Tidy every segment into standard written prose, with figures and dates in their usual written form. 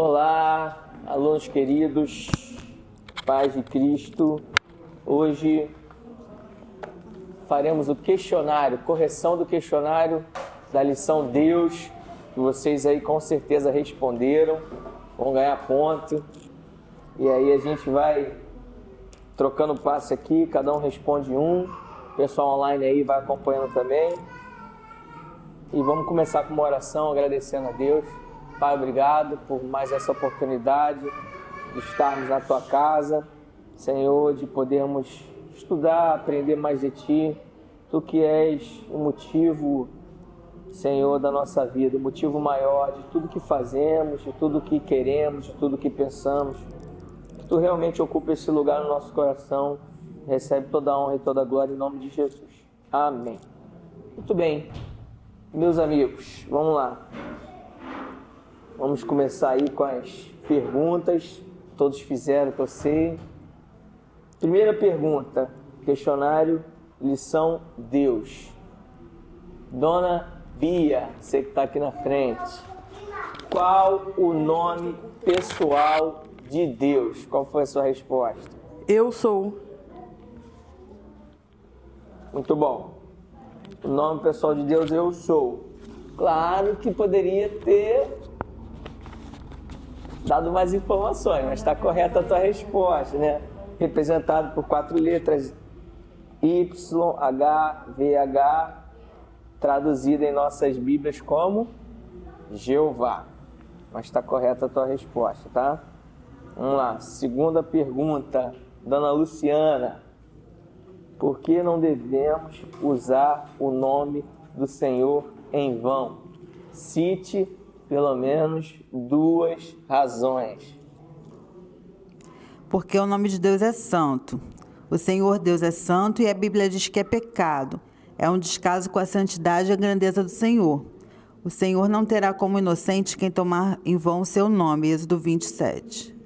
Olá, alunos queridos, paz de Cristo. Hoje faremos o questionário, correção do questionário da lição Deus, que vocês aí com certeza responderam, vão ganhar ponto. E aí a gente vai trocando passe aqui, cada um responde um, o pessoal online aí vai acompanhando também. E vamos começar com uma oração agradecendo a Deus. Pai, obrigado por mais essa oportunidade de estarmos na Tua casa, Senhor, de podermos estudar, aprender mais de Ti, Tu que és o motivo, Senhor, da nossa vida, o motivo maior de tudo que fazemos, de tudo que queremos, de tudo que pensamos. Que Tu realmente ocupa esse lugar no nosso coração, recebe toda a honra e toda a glória em nome de Jesus. Amém. Muito bem, meus amigos, vamos lá. Vamos começar aí com as perguntas. Todos fizeram, que eu sei. Primeira pergunta, questionário, lição Deus. Dona Bia, você que está aqui na frente. Qual o nome pessoal de Deus? Qual foi a sua resposta? Eu sou. Muito bom. O nome pessoal de Deus, eu sou. Claro que poderia ter dado mais informações, mas está correta a tua resposta, né? Representado por 4 letras, Y, H, VH, traduzida em nossas Bíblias como Jeová. Mas está correta a tua resposta, tá? Vamos lá, segunda pergunta, Dona Luciana. Por que não devemos usar o nome do Senhor em vão? Cite pelo menos 2 razões. Porque o nome de Deus é santo. O Senhor Deus é santo e a Bíblia diz que é pecado. É um descaso com a santidade e a grandeza do Senhor. O Senhor não terá como inocente quem tomar em vão o seu nome. Êxodo 27.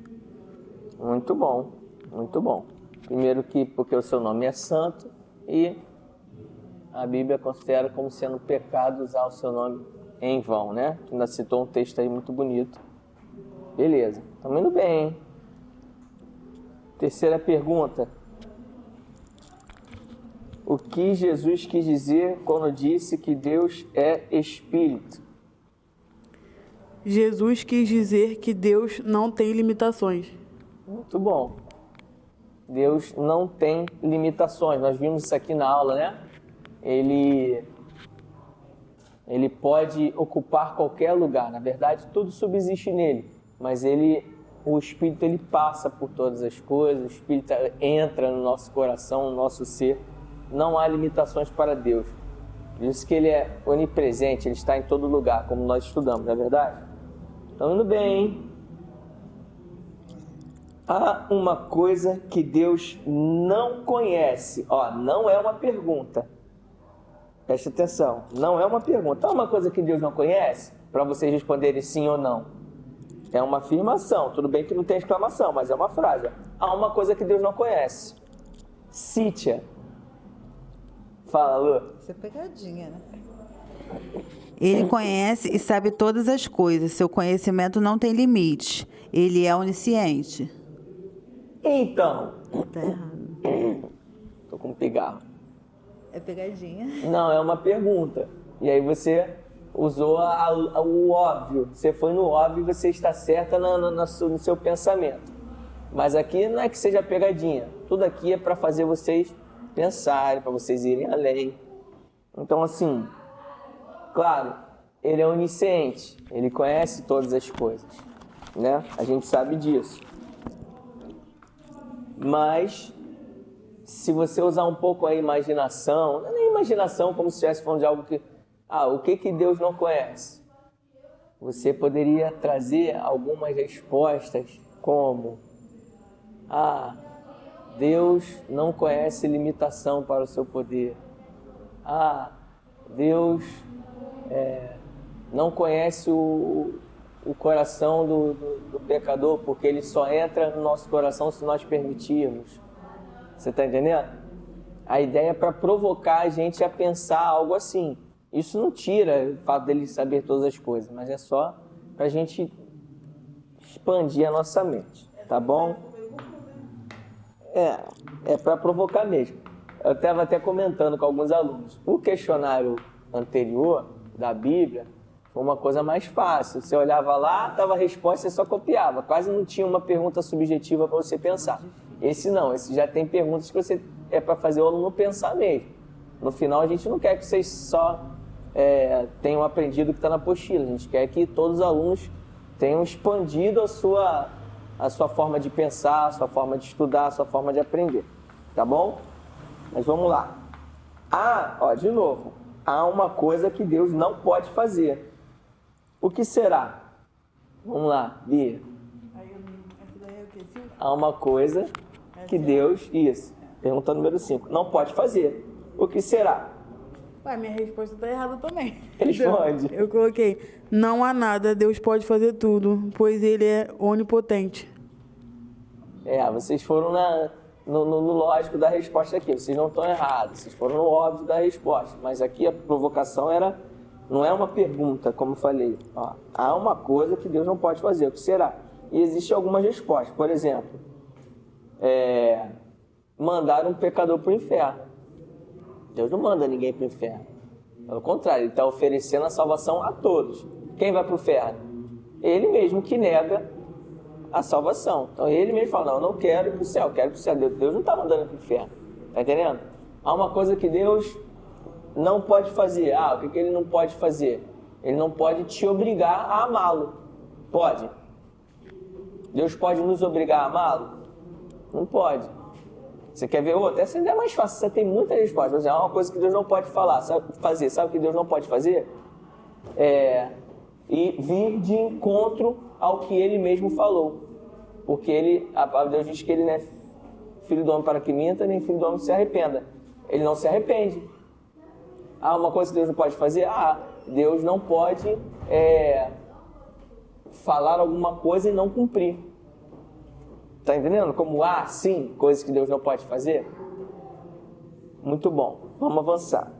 Muito bom, muito bom. Primeiro que porque o seu nome é santo e a Bíblia considera como sendo pecado usar o seu nome em vão, né? Ainda citou um texto aí muito bonito. Beleza, estamos indo bem, hein? Terceira pergunta. O que Jesus quis dizer quando disse que Deus é Espírito? Jesus quis dizer que Deus não tem limitações. Muito bom. Deus não tem limitações. Nós vimos isso aqui na aula, né? Ele pode ocupar qualquer lugar. Na verdade, tudo subsiste nele. Mas o Espírito, ele passa por todas as coisas. O Espírito entra no nosso coração, no nosso ser. Não há limitações para Deus. Por isso que ele é onipresente, ele está em todo lugar, como nós estudamos, não é verdade? Estamos indo bem, hein? Há uma coisa que Deus não conhece. Ó, não é uma pergunta. Preste atenção, não é uma pergunta. Há uma coisa que Deus não conhece? Para vocês responderem sim ou não. É uma afirmação, tudo bem que não tem exclamação, mas é uma frase. Há uma coisa que Deus não conhece. Cite-a. Fala, Lu. Isso é pegadinha, né? Ele conhece e sabe todas as coisas. Seu conhecimento não tem limite. Ele é onisciente. Então. Tá errado. Tô com um pigarro. É pegadinha. Não, é uma pergunta. E aí você usou o óbvio. Você foi no óbvio e você está certa no seu pensamento. Mas aqui não é que seja pegadinha. Tudo aqui é para fazer vocês pensarem, para vocês irem além. Então, assim, claro, ele é onisciente. Ele conhece todas as coisas, né? A gente sabe disso. Mas se você usar um pouco a imaginação, não é nem imaginação como se estivesse falando de algo que... o que Deus não conhece? Você poderia trazer algumas respostas como... Deus não conhece limitação para o seu poder. Deus não conhece o coração do pecador, porque ele só entra no nosso coração se nós permitirmos. Você está entendendo? A ideia é para provocar a gente a pensar algo assim. Isso não tira o fato dele saber todas as coisas, mas é só para a gente expandir a nossa mente, tá bom? É para provocar mesmo. Eu estava até comentando com alguns alunos. O questionário anterior da Bíblia foi uma coisa mais fácil. Você olhava lá, estava a resposta, você só copiava. Quase não tinha uma pergunta subjetiva para você pensar. Esse não, esse já tem perguntas que você é para fazer o aluno pensar mesmo. No final, a gente não quer que vocês só tenham aprendido o que está na apostila. A gente quer que todos os alunos tenham expandido a sua forma de pensar, a sua forma de estudar, a sua forma de aprender. Tá bom? Mas vamos lá. De novo, há uma coisa que Deus não pode fazer. O que será? Vamos lá, Bia. Há uma coisa que Deus, pergunta número 5, não pode fazer. O que será? Ué, minha resposta está errada também. Responde. Eu coloquei, não há nada, Deus pode fazer tudo, pois Ele é onipotente. Vocês foram no lógico da resposta aqui. Vocês não estão errados, vocês foram no óbvio da resposta. Mas aqui a provocação não é uma pergunta, como eu falei. Há uma coisa que Deus não pode fazer, o que será? E existem algumas respostas. Por exemplo, mandar um pecador para o inferno. Deus não manda ninguém para o inferno. Pelo contrário, Ele está oferecendo a salvação a todos. Quem vai para o inferno? Ele mesmo que nega a salvação. Então Ele mesmo fala, não, eu não quero ir para o céu, eu quero ir para o céu. Deus não está mandando para o inferno. Está entendendo? Há uma coisa que Deus não pode fazer. O que Ele não pode fazer? Ele não pode te obrigar a amá-lo. Pode? Deus pode nos obrigar a amá-lo? Não pode. Você quer ver outra? Essa ainda é mais fácil, você tem muitas respostas. Há uma coisa que Deus não pode fazer. Sabe o que Deus não pode fazer? E vir de encontro ao que Ele mesmo falou. Porque a palavra de Deus diz que Ele não é filho do homem para que minta, nem filho do homem que se arrependa. Ele não se arrepende. Há uma coisa que Deus não pode fazer? Deus não pode falar alguma coisa e não cumprir. Está entendendo? Como sim, coisas que Deus não pode fazer? Muito bom. Vamos avançar.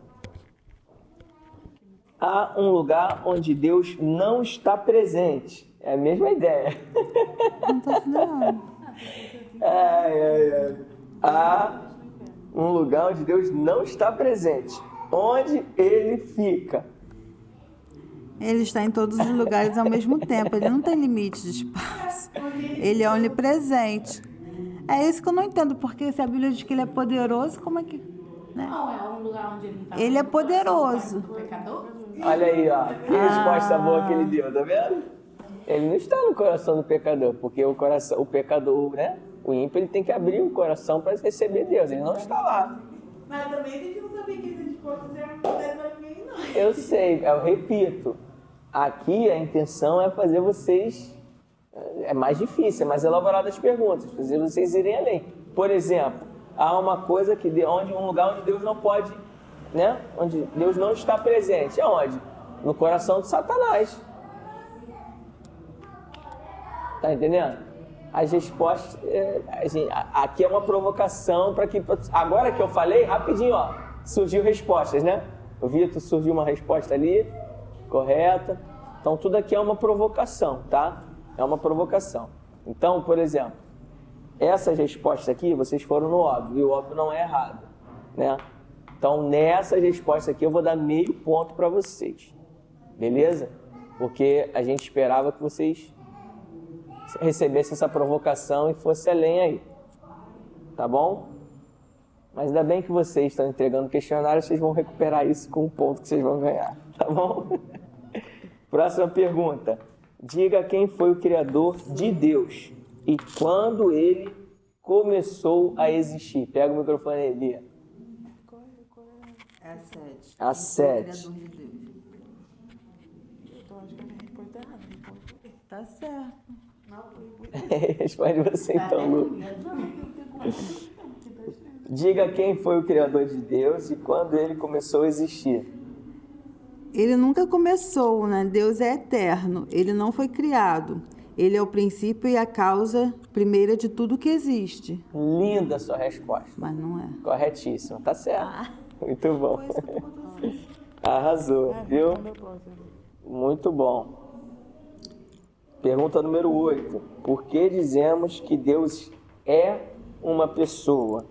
Há um lugar onde Deus não está presente. É a mesma ideia. Não tô não. Há um lugar onde Deus não está presente. Onde Ele fica? Ele está em todos os lugares ao mesmo tempo. Ele não tem limite de espaço. Ele é onipresente. É isso que eu não entendo, porque se a Bíblia diz que Ele é poderoso, como é que... Né? Não, é um lugar onde Ele não está. Ele é poderoso. Pecador? Olha aí, que resposta boa que Ele deu, tá vendo? Ele não está no coração do pecador, porque o pecador, né? O ímpio, ele tem que abrir o coração para receber Deus. Ele não está lá. Mas também a gente não sabia que essas coisas eram poder para ninguém, não. Eu sei, eu repito. Aqui a intenção é fazer vocês... É mais difícil, é mais elaborado as perguntas, fazer vocês irem além. Por exemplo, há uma coisa um lugar onde Deus não pode, né? Onde Deus não está presente. Aonde? No coração de Satanás. Tá entendendo? As respostas... aqui é uma provocação para que... Agora que eu falei, rapidinho, surgiu respostas, né? O Vitor surgiu uma resposta ali, correta. Então, tudo aqui é uma provocação, tá? É uma provocação. Então, por exemplo, essas respostas aqui, vocês foram no óbvio, e o óbvio não é errado, né? Então, nessas respostas aqui, eu vou dar meio ponto para vocês, beleza? Porque a gente esperava que vocês recebessem essa provocação e fosse além aí, tá bom? Mas ainda bem que vocês estão entregando questionário, vocês vão recuperar isso com um ponto que vocês vão ganhar, tá bom? Próxima pergunta. Diga quem foi o Criador de Deus e quando Ele começou a existir. Pega o microfone aí, Bia. É a 7. A 7. Criador de Deus. Então acho que a minha resposta é errada. Tá certo. Responde você então, Lu. Diga quem foi o Criador de Deus e quando Ele começou a existir. Ele nunca começou, né? Deus é eterno. Ele não foi criado. Ele é o princípio e a causa primeira de tudo que existe. Linda a sua resposta. Mas não é. Corretíssimo. Tá certo. Muito bom. Arrasou, viu? Muito bom. Pergunta número 8. Por que dizemos que Deus é uma pessoa?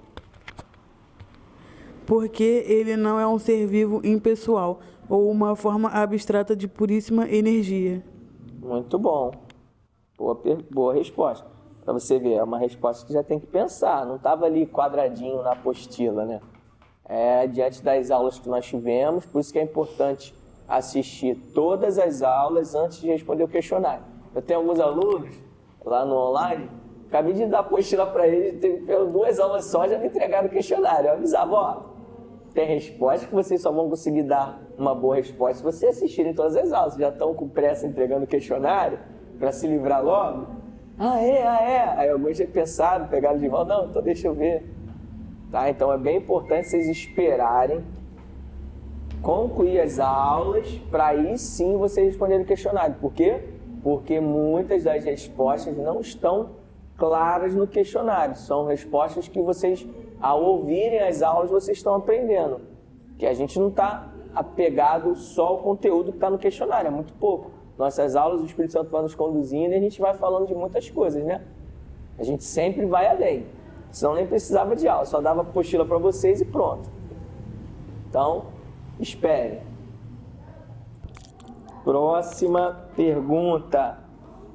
Porque ele não é um ser vivo impessoal ou uma forma abstrata de puríssima energia. Muito bom. Boa resposta. Para você ver, é uma resposta que já tem que pensar. Não estava ali quadradinho na apostila, né? Diante das aulas que nós tivemos, por isso que é importante assistir todas as aulas antes de responder o questionário. Eu tenho alguns alunos lá no online, acabei de dar a apostila para eles, pelas 2 aulas só já me entregaram o questionário. Eu avisava, ó, tem resposta que vocês só vão conseguir dar uma boa resposta se vocês assistirem todas as aulas. Já estão com pressa entregando o questionário para se livrar logo. Aí alguns já pensaram, pegaram de volta, não, então deixa eu ver. Tá? Então é bem importante vocês esperarem concluir as aulas para aí sim vocês responderem o questionário. Por quê? Porque muitas das respostas não estão claras no questionário. São respostas que vocês, ao ouvirem as aulas, vocês estão aprendendo. Que a gente não está apegado só ao conteúdo que está no questionário, é muito pouco. Nossas aulas, o Espírito Santo vai nos conduzindo e a gente vai falando de muitas coisas, né? A gente sempre vai além. Senão nem precisava de aula, só dava apostila para vocês e pronto. Então, espere. Próxima pergunta.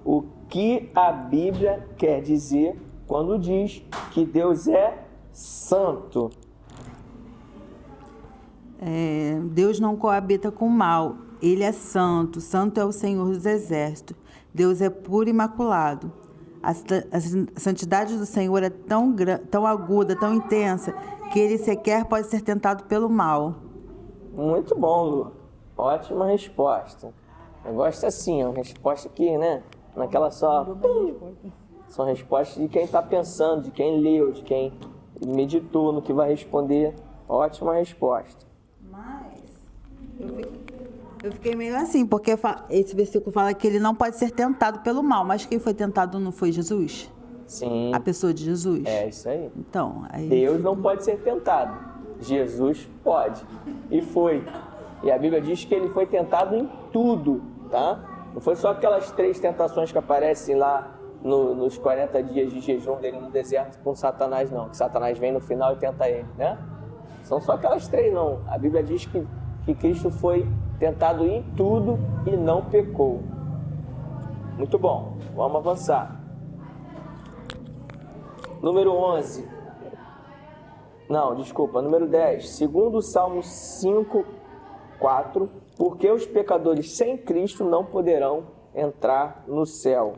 O que a Bíblia quer dizer quando diz que Deus é santo? Deus não coabita com o mal. Ele é santo. Santo é o Senhor dos Exércitos. Deus é puro e imaculado. A santidade do Senhor é tão aguda, tão intensa, que ele sequer pode ser tentado pelo mal. Muito bom, Lu. Ótima resposta. Eu gosto assim, uma resposta que, né? Naquela só... São respostas de quem está pensando, de quem leu, de quem meditou no que vai responder. Ótima resposta. Mas eu fiquei meio assim, porque esse versículo fala que ele não pode ser tentado pelo mal. Mas quem foi tentado não foi Jesus? Sim. A pessoa de Jesus? É isso aí. Então, aí... Deus não pode ser tentado. Jesus pode. E foi. E a Bíblia diz que ele foi tentado em tudo, tá? Não foi só aquelas 3 tentações que aparecem lá nos 40 dias de jejum dele no deserto com Satanás, não. Que Satanás vem no final e tenta ele, né? São só aquelas 3, não. A Bíblia diz que Cristo foi tentado em tudo e não pecou. Muito bom. Vamos avançar. Número 11. Não, desculpa. Número 10. Segundo o Salmo 5:4, porque os pecadores sem Cristo não poderão entrar no céu.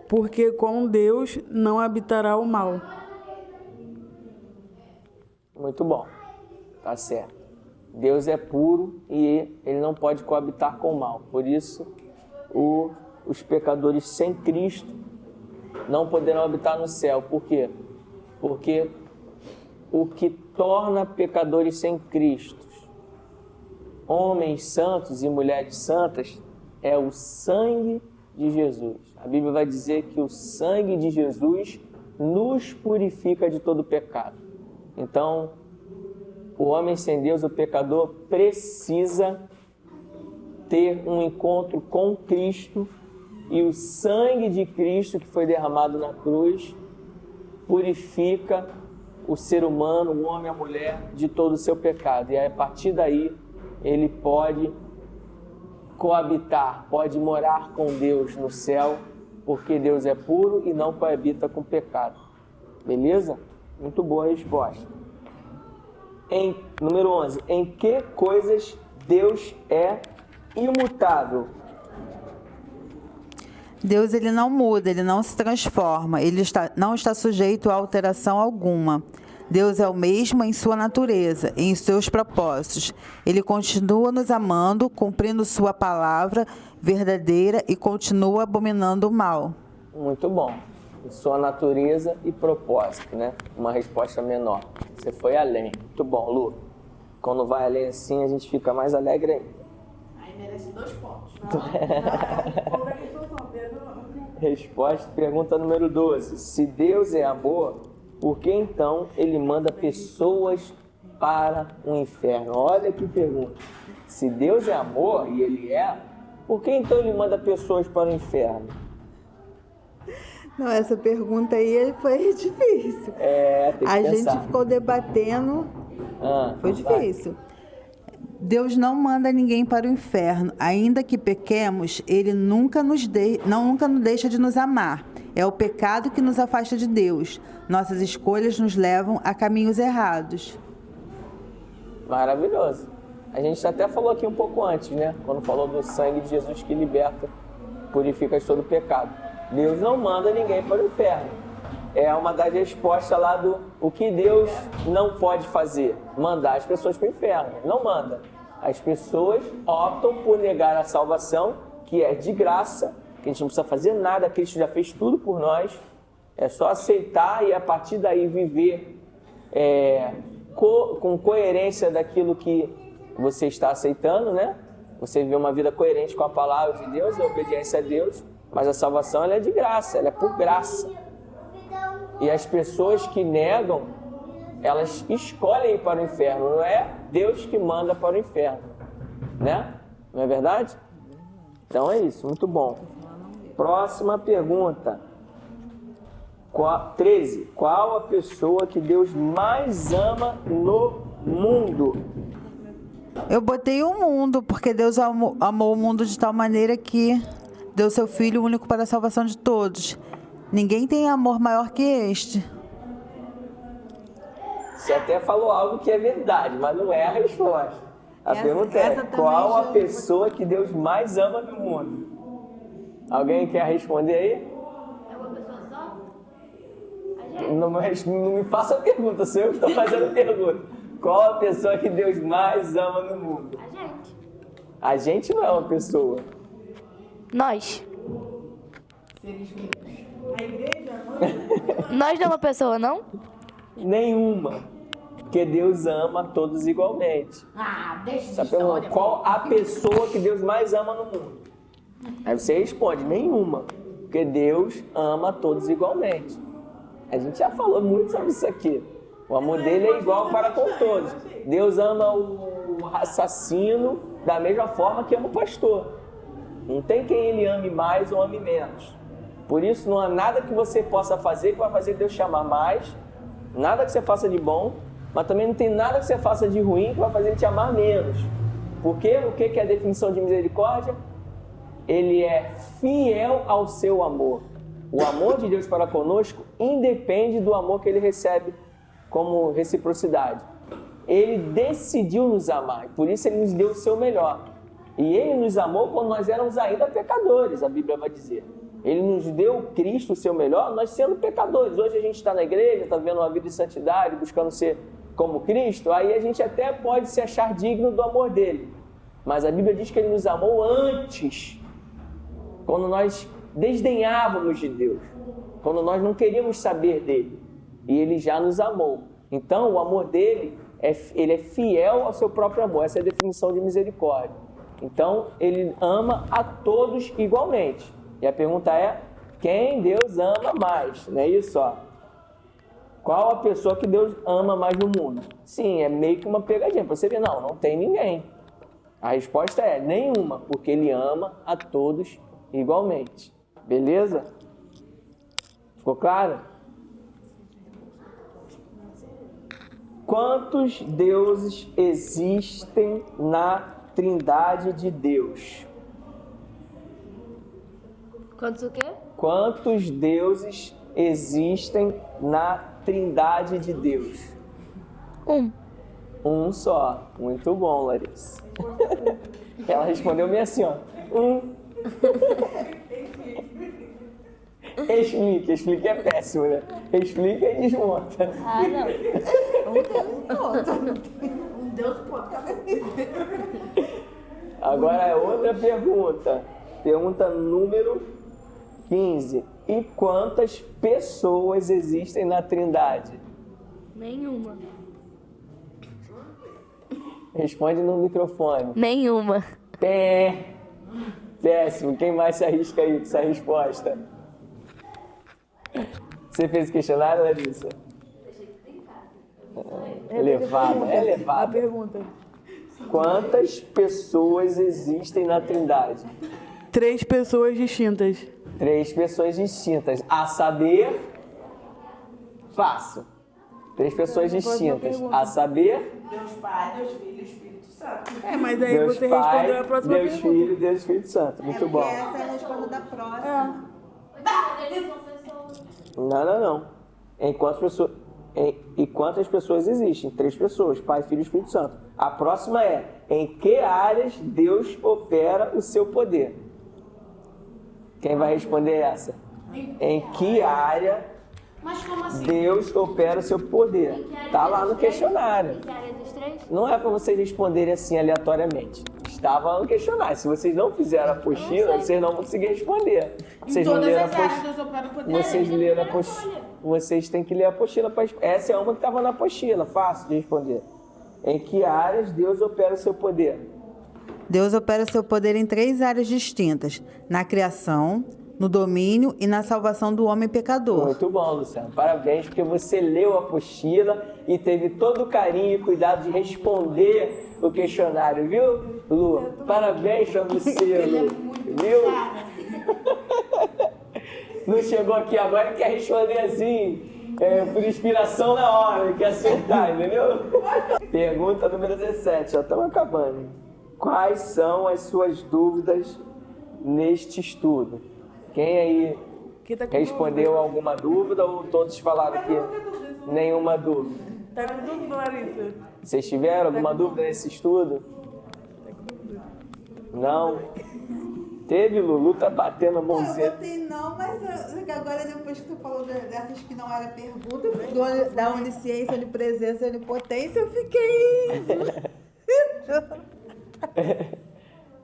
Porque com Deus não habitará o mal. Muito bom. Tá certo. Deus é puro e ele não pode coabitar com o mal. Por isso, os pecadores sem Cristo não poderão habitar no céu. Por quê? Porque o que torna pecadores sem Cristo, homens santos e mulheres santas, é o sangue de Jesus. A Bíblia vai dizer que o sangue de Jesus nos purifica de todo pecado. Então, o homem sem Deus, o pecador, precisa ter um encontro com Cristo, e o sangue de Cristo que foi derramado na cruz purifica o ser humano, o homem e a mulher, de todo o seu pecado. E a partir daí ele pode coabitar, pode morar com Deus no céu, porque Deus é puro e não coabita com o pecado. Beleza? Muito boa resposta. Número 11. Em que coisas Deus é imutável? Deus ele não muda, ele não se transforma, ele não está sujeito a alteração alguma. Deus é o mesmo em sua natureza, em seus propósitos. Ele continua nos amando, cumprindo sua palavra verdadeira e continua abominando o mal. Muito bom. Em sua natureza e propósito, né? Uma resposta menor. Você foi além. Muito bom, Lu. Quando vai além assim, a gente fica mais alegre ainda. Aí merece 2 pontos. Resposta, pergunta número 12. Se Deus é amor, por que então ele manda pessoas para o inferno? Olha que pergunta. Se Deus é amor, e ele é, Por que então ele manda pessoas para o inferno? Não, essa pergunta aí foi difícil. Tem que A pensar. gente ficou debatendo, foi vai. difícil. Deus não manda ninguém para o inferno. Ainda que pequemos, Ele nunca nos deixa de nos amar. É o pecado que nos afasta de Deus. Nossas escolhas nos levam a caminhos errados. Maravilhoso. A gente até falou aqui um pouco antes, né? Quando falou do sangue de Jesus que liberta, purifica de todo pecado. Deus não manda ninguém para o inferno. É uma das respostas lá do o que Deus não pode fazer. Mandar as pessoas para o inferno. Ele não manda. As pessoas optam por negar a salvação, que é de graça, que a gente não precisa fazer nada, Cristo já fez tudo por nós. É só aceitar e a partir daí viver com coerência daquilo que você está aceitando, né? Você viver uma vida coerente com a palavra de Deus, a obediência a Deus, mas a salvação ela é de graça, ela é por graça. E as pessoas que negam, elas escolhem ir para o inferno, não é Deus que manda para o inferno, né? Não é verdade? Então é isso, muito bom. Próxima pergunta. 13. Qual a pessoa que Deus mais ama no mundo? Eu botei o mundo, porque Deus amou o mundo de tal maneira que deu seu Filho único para a salvação de todos. Ninguém tem amor maior que este. Você até falou algo que é verdade, mas não é a resposta. A pergunta é, qual a pessoa que Deus mais ama no mundo? Alguém quer responder aí? É uma pessoa só? Não me faça a pergunta, sou eu que estou fazendo a pergunta. Qual a pessoa que Deus mais ama no mundo? A gente. A gente não é uma pessoa. Nós. A igreja, Nós não é uma pessoa, não? Nenhuma. Porque Deus ama todos igualmente. Deixa Essa pergunta, qual a pessoa que Deus mais ama no mundo? Aí você responde, nenhuma. Porque Deus ama todos igualmente. A gente já falou muito sobre isso aqui. O amor dele é igual para com todos. Deus ama o assassino da mesma forma que ama o pastor. Não tem quem ele ame mais ou ame menos. Por isso não há nada que você possa fazer que vai fazer Deus te amar mais. Nada que você faça de bom. Mas também não tem nada que você faça de ruim que vai fazer ele te amar menos. Porque o que é a definição de misericórdia? Ele é fiel ao seu amor. O amor de Deus para conosco independe do amor que ele recebe como reciprocidade. Ele decidiu nos amar, por isso ele nos deu o seu melhor. E ele nos amou quando nós éramos ainda pecadores, a Bíblia vai dizer. Ele nos deu Cristo o seu melhor, nós sendo pecadores. Hoje a gente está na igreja, está vivendo uma vida de santidade, buscando ser como Cristo, aí a gente até pode se achar digno do amor dele. Mas a Bíblia diz que ele nos amou antes, quando nós desdenhávamos de Deus, quando nós não queríamos saber dele. E ele já nos amou. Então o amor dele, ele é fiel ao seu próprio amor. Essa é a definição de misericórdia. Então ele ama a todos igualmente. E a pergunta é, quem Deus ama mais? Não é isso? Ó. Qual a pessoa que Deus ama mais no mundo? Sim, é meio que uma pegadinha. Para você ver, não tem ninguém. A resposta é nenhuma, porque ele ama a todos igualmente. Beleza? Ficou claro? Quantos deuses existem na Trindade de Deus? Quantos o quê? Quantos deuses existem na Trindade de Deus? Um só. Muito bom, Larissa. Ela respondeu meio assim, ó. Explica é péssimo, né? Explica e desmonta. Ah, não. Um Deus pode. Agora é outra pergunta. Pergunta número 15. E quantas pessoas existem na Trindade? Nenhuma. Responde no microfone. Nenhuma. Péssimo. Quem mais se arrisca aí com essa resposta? Você fez o questionário, Larissa? É levada. A pergunta. Quantas pessoas existem na Trindade? 3 pessoas distintas. 3 pessoas distintas. A saber, fácil. 3 pessoas distintas. A saber, Deus Pai, Deus Filho e Espírito Santo. Mas aí Deus você Pai, respondeu a próxima Deus pergunta. Filho, Deus Espírito Santo. Muito bom. Essa é a resposta da próxima. Não. E quantas pessoas existem? 3 pessoas, Pai, Filho e Espírito Santo. A próxima é: em que áreas Deus opera o seu poder? Quem vai responder essa? Em que área Mas como assim? Deus opera o seu poder? Tá lá no questionário. Que área dos 3? Não é para vocês responderem assim aleatoriamente. Estava no questionário. Se vocês não fizeram a apostila, vocês não vão conseguir responder. Vocês não leram a apostila. Vocês leram a apostila. Vocês têm que ler a apostila. Essa é uma que estava na apostila. Fácil de responder. Em que áreas Deus opera o seu poder? Deus opera seu poder em 3 áreas distintas: na criação, no domínio e na salvação do homem pecador. Muito bom, Luciano. Parabéns, porque você leu a apostila e teve todo o carinho e cuidado de responder o questionário, viu, Lu? Parabéns pra você, Lu. Viu? Não chegou aqui agora e quer responder assim, por inspiração na hora, quer acertar, entendeu? Pergunta número 17, já estamos acabando. Quais são as suas dúvidas neste estudo? Quem aí respondeu alguma dúvida ou todos falaram que nenhuma dúvida? Tá com dúvida, Larissa? Vocês tiveram alguma dúvida nesse estudo? Não? Teve, Lulu? Tá batendo a mãozinha. Eu tenho não, mas agora depois que você falou dessas que não era pergunta, da onisciência, onipresença e onipotência, eu fiquei...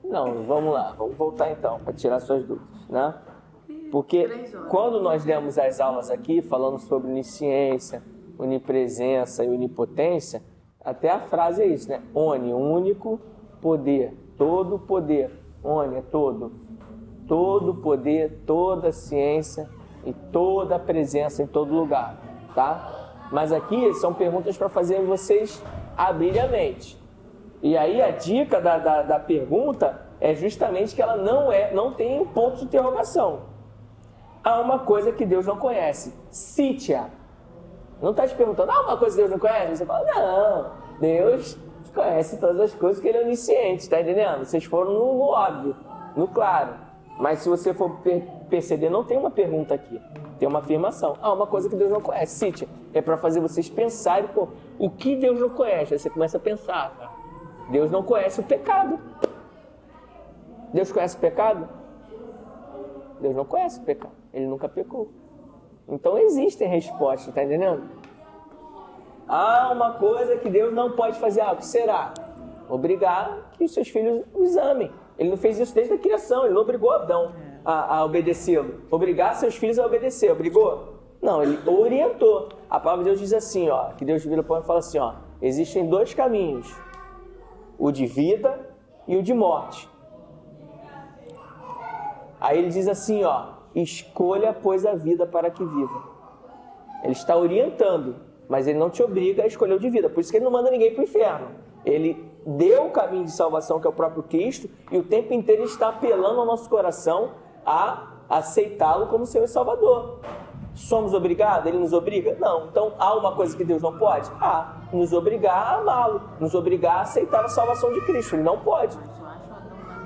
Não, vamos lá. Vamos voltar então, para tirar suas dúvidas, né? Porque quando nós demos as aulas aqui, falando sobre onisciência, onipresença e onipotência, até a frase é isso, né? Oni, único poder, todo poder. Oni é todo. Todo poder, toda ciência e toda presença em todo lugar, tá? Mas aqui são perguntas para fazer vocês abrirem a mente. E aí a dica da pergunta é justamente que ela não tem um ponto de interrogação. Há uma coisa que Deus não conhece. Cite-a. Não está te perguntando, uma coisa que Deus não conhece? Você fala, não, Deus conhece todas as coisas, que Ele é onisciente, tá entendendo? Vocês foram no óbvio, no claro. Mas se você for perceber, não tem uma pergunta aqui, tem uma afirmação. Uma coisa que Deus não conhece. Cite-a. É para fazer vocês pensarem, o que Deus não conhece? Aí você começa a pensar, tá? Deus não conhece o pecado. Deus conhece o pecado? Deus não conhece o pecado. Ele nunca pecou. Então existem respostas, tá entendendo? Há uma coisa que Deus não pode fazer. O que será? Obrigar que os seus filhos os amem. Ele não fez isso desde a criação. Ele não obrigou Adão a obedecê-lo. Obrigar seus filhos a obedecer. Obrigou? Não, ele orientou. A palavra de Deus diz assim, que Deus vira para ele e fala assim, existem 2 caminhos. O de vida e o de morte. Aí ele diz assim, escolha, pois, a vida para que viva. Ele está orientando, mas ele não te obriga a escolher o de vida. Por isso que ele não manda ninguém para o inferno. Ele deu o caminho de salvação, que é o próprio Cristo, e o tempo inteiro ele está apelando ao nosso coração a aceitá-lo como Senhor e Salvador. Somos obrigados? Ele nos obriga? Não. Então, há uma coisa que Deus não pode? Nos obrigar a amá-lo, nos obrigar a aceitar a salvação de Cristo. Ele não pode.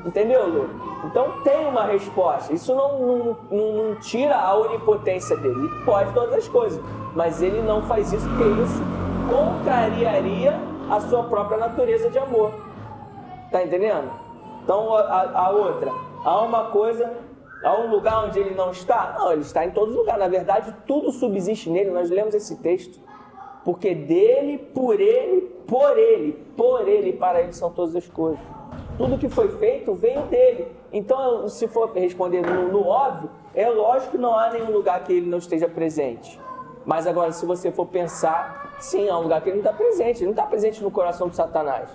Entendeu, Lu? Então, tem uma resposta. Isso não tira a onipotência dele. Ele pode todas as coisas, mas ele não faz isso porque isso contrariaria a sua própria natureza de amor. Tá entendendo? Então, a outra. Há uma coisa... Há um lugar onde ele não está? Não, ele está em todo lugar. Na verdade, tudo subsiste nele. Nós lemos esse texto. Porque dele, por ele, para ele são todas as coisas. Tudo que foi feito veio dele. Então, se for responder no óbvio, é lógico que não há nenhum lugar que ele não esteja presente. Mas agora, se você for pensar, sim, há um lugar que ele não está presente. Ele não está presente no coração de Satanás.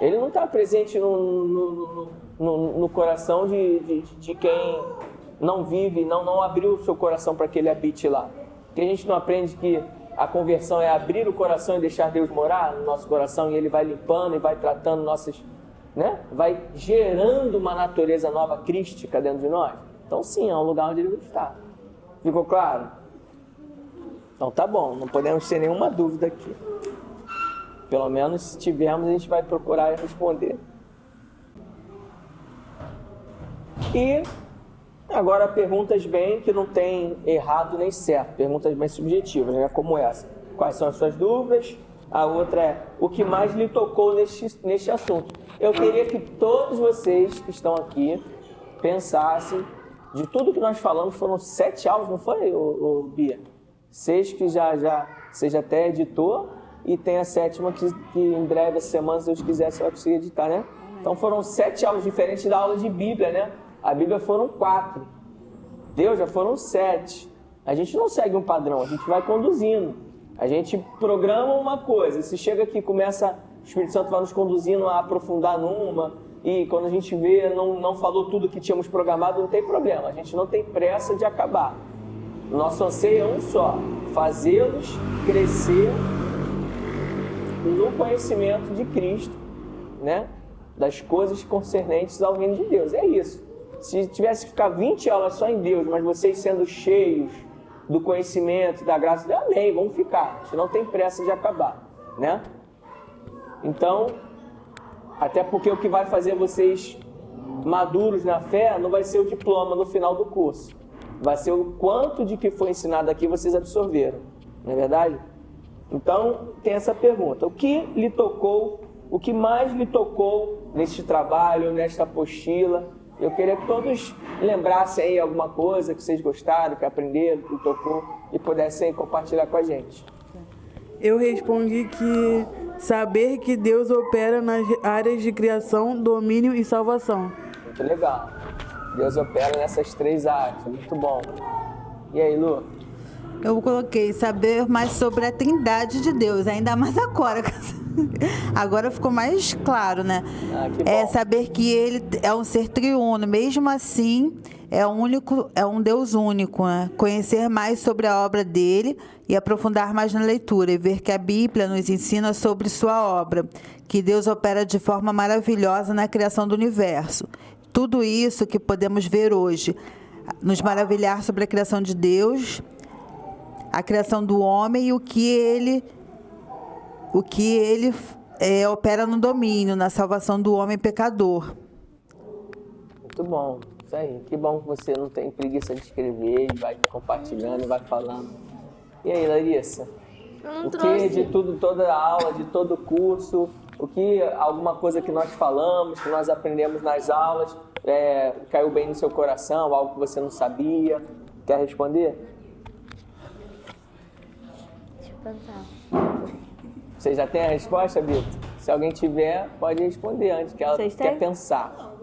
Ele não está presente no coração de quem não vive, não abriu o seu coração para que ele habite lá. Porque a gente não aprende que a conversão é abrir o coração e deixar Deus morar no nosso coração, e Ele vai limpando e vai tratando nossas, né? Vai gerando uma natureza nova crística dentro de nós. Então sim, é um lugar onde Ele está. Ficou claro? Então tá bom, não podemos ter nenhuma dúvida aqui. Pelo menos se tivermos, a gente vai procurar responder. E agora perguntas bem que não tem errado nem certo, perguntas bem subjetivas, né? Como essa. Quais são as suas dúvidas? A outra é, o que mais lhe tocou neste assunto? Eu queria que todos vocês que estão aqui pensassem, de tudo que nós falamos, foram 7 aulas, não foi, Bia? 6 que você já até editou, e tem a 7ª que em breve, essa semana, se Deus quiser, você vai conseguir editar, né? Então foram 7 aulas diferentes da aula de Bíblia, né? A Bíblia foram 4. Deus já foram 7. A gente não segue um padrão, a gente vai conduzindo. A gente programa uma coisa. Se chega aqui, começa, o Espírito Santo vai nos conduzindo a aprofundar numa, e quando a gente vê, não falou tudo que tínhamos programado, não tem problema. A gente não tem pressa de acabar. Nosso anseio é um só: fazê-los crescer no conhecimento de Cristo, né? Das coisas concernentes ao reino de Deus. É isso. Se tivesse que ficar 20 aulas só em Deus, mas vocês sendo cheios do conhecimento, da graça de Deus, amém, vamos ficar. A gente não tem pressa de acabar, né? Então, até porque o que vai fazer vocês maduros na fé não vai ser o diploma no final do curso. Vai ser o quanto de que foi ensinado aqui vocês absorveram. Não é verdade? Então, tem essa pergunta. O que lhe tocou, o que mais lhe tocou neste trabalho, nesta apostila? Eu queria que todos lembrassem aí alguma coisa que vocês gostaram, que aprenderam, que tocou, e pudessem compartilhar com a gente. Eu respondi que saber que Deus opera nas áreas de criação, domínio e salvação. Muito legal. Deus opera nessas 3 áreas, muito bom. E aí, Lu? Eu coloquei saber mais sobre a trindade de Deus, ainda mais agora. Agora ficou mais claro, né? Que bom. É saber que Ele é um ser triuno, mesmo assim é um Deus único, né? Conhecer mais sobre a obra dele e aprofundar mais na leitura e ver que a Bíblia nos ensina sobre sua obra, que Deus opera de forma maravilhosa na criação do universo. Tudo isso que podemos ver hoje, nos maravilhar sobre a criação de Deus, a criação do homem e o que ele opera no domínio, na salvação do homem pecador. Muito bom, isso aí. Que bom que você não tem preguiça de escrever, vai compartilhando, vai falando. E aí, Larissa? O que de tudo, toda a aula, de todo o curso, alguma coisa que nós falamos, que nós aprendemos nas aulas, caiu bem no seu coração, algo que você não sabia? Quer responder? Deixa eu pensar. Você já tem a resposta, Vitor? Se alguém tiver, pode responder antes, que ela quer pensar.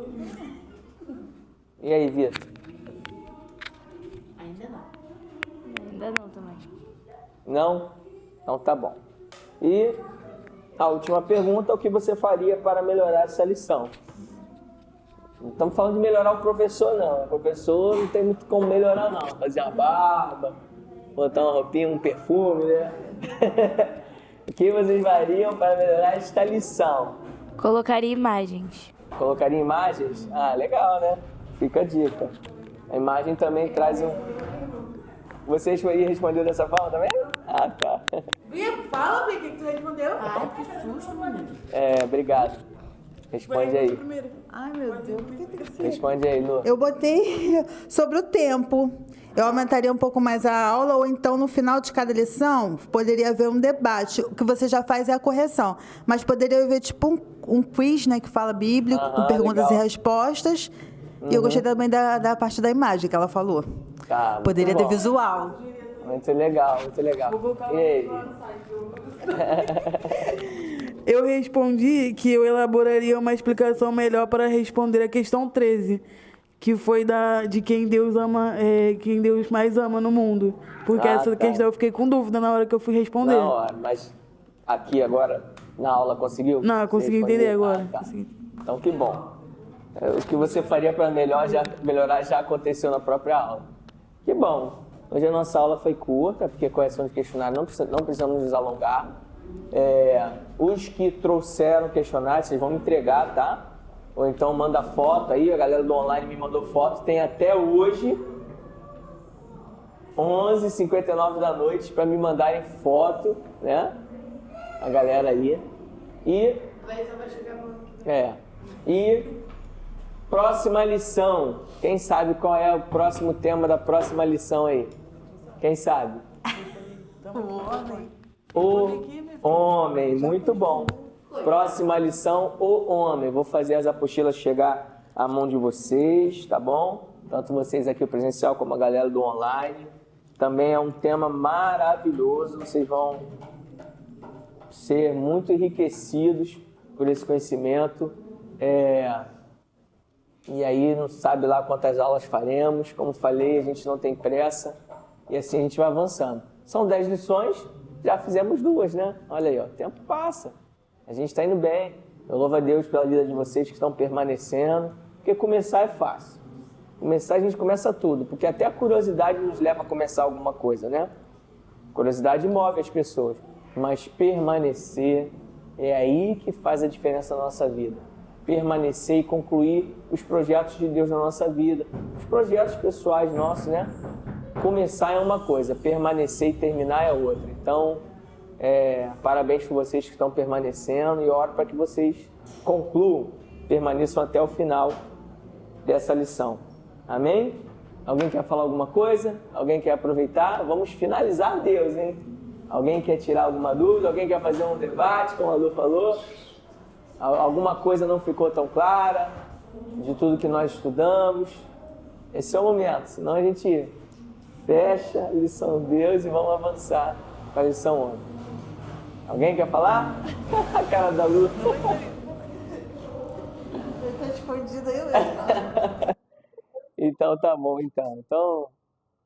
E aí, Vitor? Ainda não também. Não? Então tá bom. E a última pergunta: o que você faria para melhorar essa lição? Não estamos falando de melhorar o professor, não. O professor não tem muito como melhorar, não. Fazer uma barba, botar uma roupinha, um perfume, né? O que vocês fariam para melhorar esta lição? Colocaria imagens. Colocaria imagens? Ah, legal, né? Fica a dica. A imagem também traz um... Vocês respondeu dessa forma também? Ah, tá. Bia, fala, Bia, o que tu respondeu? Ai, que susto, menino. Obrigado. Responde aí. Ai, meu Deus, por que tem que ser? Responde aí, Lu. Eu botei sobre o tempo. Eu aumentaria um pouco mais a aula, ou então no final de cada lição poderia haver um debate. O que você já faz é a correção, mas poderia haver tipo um quiz, né, que fala bíblico, com perguntas legal. e respostas. E eu gostei também da parte da imagem que ela falou. Tá, muito Poderia bom. ter visual. Muito legal, muito legal. E aí? Eu respondi que eu elaboraria uma explicação melhor para responder a questão 13, que foi de quem Deus ama, quem Deus mais ama no mundo. Porque essa questão eu fiquei com dúvida na hora que eu fui responder. Na hora, mas aqui agora, na aula, conseguiu? Não, eu consegui entender agora. Tá. Então, que bom. O que você faria para melhorar já aconteceu na própria aula. Que bom. Hoje a nossa aula foi curta, porque correção de questionário não precisamos nos alongar. Os que trouxeram questionário, vocês vão me entregar, tá? Ou então manda foto aí, a galera do online me mandou foto. Tem até hoje, 11h59 da noite, para me mandarem foto, né? A galera aí. E próxima lição. Quem sabe qual é o próximo tema da próxima lição aí? Quem sabe? O homem, muito bom. Próxima lição, o homem. Vou fazer as apostilas chegar à mão de vocês, tá bom? Tanto vocês aqui presencial como a galera do online. Também é um tema maravilhoso. Vocês vão ser muito enriquecidos por esse conhecimento. E aí não sabe lá quantas aulas faremos. Como falei, a gente não tem pressa. E assim a gente vai avançando. São 10 lições, já fizemos 2, né? Olha aí, ó, o tempo passa. A gente está indo bem. Eu louvo a Deus pela vida de vocês que estão permanecendo. Porque começar é fácil. Começar a gente começa tudo. Porque até a curiosidade nos leva a começar alguma coisa, né? Curiosidade move as pessoas. Mas permanecer é aí que faz a diferença na nossa vida. Permanecer e concluir os projetos de Deus na nossa vida. Os projetos pessoais nossos, né? Começar é uma coisa, permanecer e terminar é outra. Então, parabéns por vocês que estão permanecendo e oro para que vocês concluam, permaneçam até o final dessa lição. Amém? Alguém quer falar alguma coisa? Alguém quer aproveitar? Vamos finalizar Deus, hein? Alguém quer tirar alguma dúvida? Alguém quer fazer um debate, como a Lu falou? Alguma coisa não ficou tão clara de tudo que nós estudamos? Esse é o momento, senão a gente fecha a lição Deus e vamos avançar para a lição 11. Alguém quer falar? A cara da Lu. Eu tô escondido aí mesmo. Então tá bom, então. Então,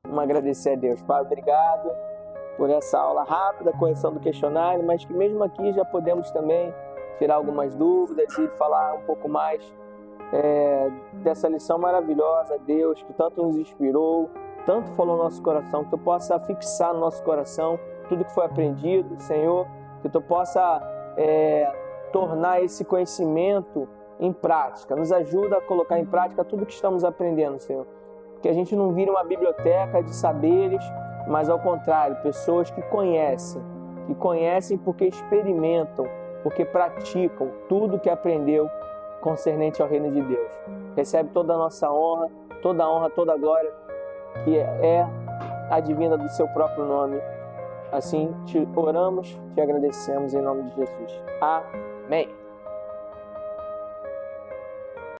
vamos agradecer a Deus. Pai, obrigado por essa aula rápida, correção do questionário, mas que mesmo aqui já podemos também tirar algumas dúvidas e falar um pouco mais dessa lição maravilhosa, Deus, que tanto nos inspirou, tanto falou no nosso coração, que Tu possa fixar no nosso coração tudo que foi aprendido, Senhor, que Tu possa tornar esse conhecimento em prática. Nos ajuda a colocar em prática tudo que estamos aprendendo, Senhor. Que a gente não vire uma biblioteca de saberes, mas ao contrário, pessoas que conhecem porque experimentam, porque praticam tudo que aprendeu concernente ao reino de Deus. Recebe toda a nossa honra, toda a glória, que é advinda do Seu próprio nome. Assim, te oramos, te agradecemos em nome de Jesus. Amém.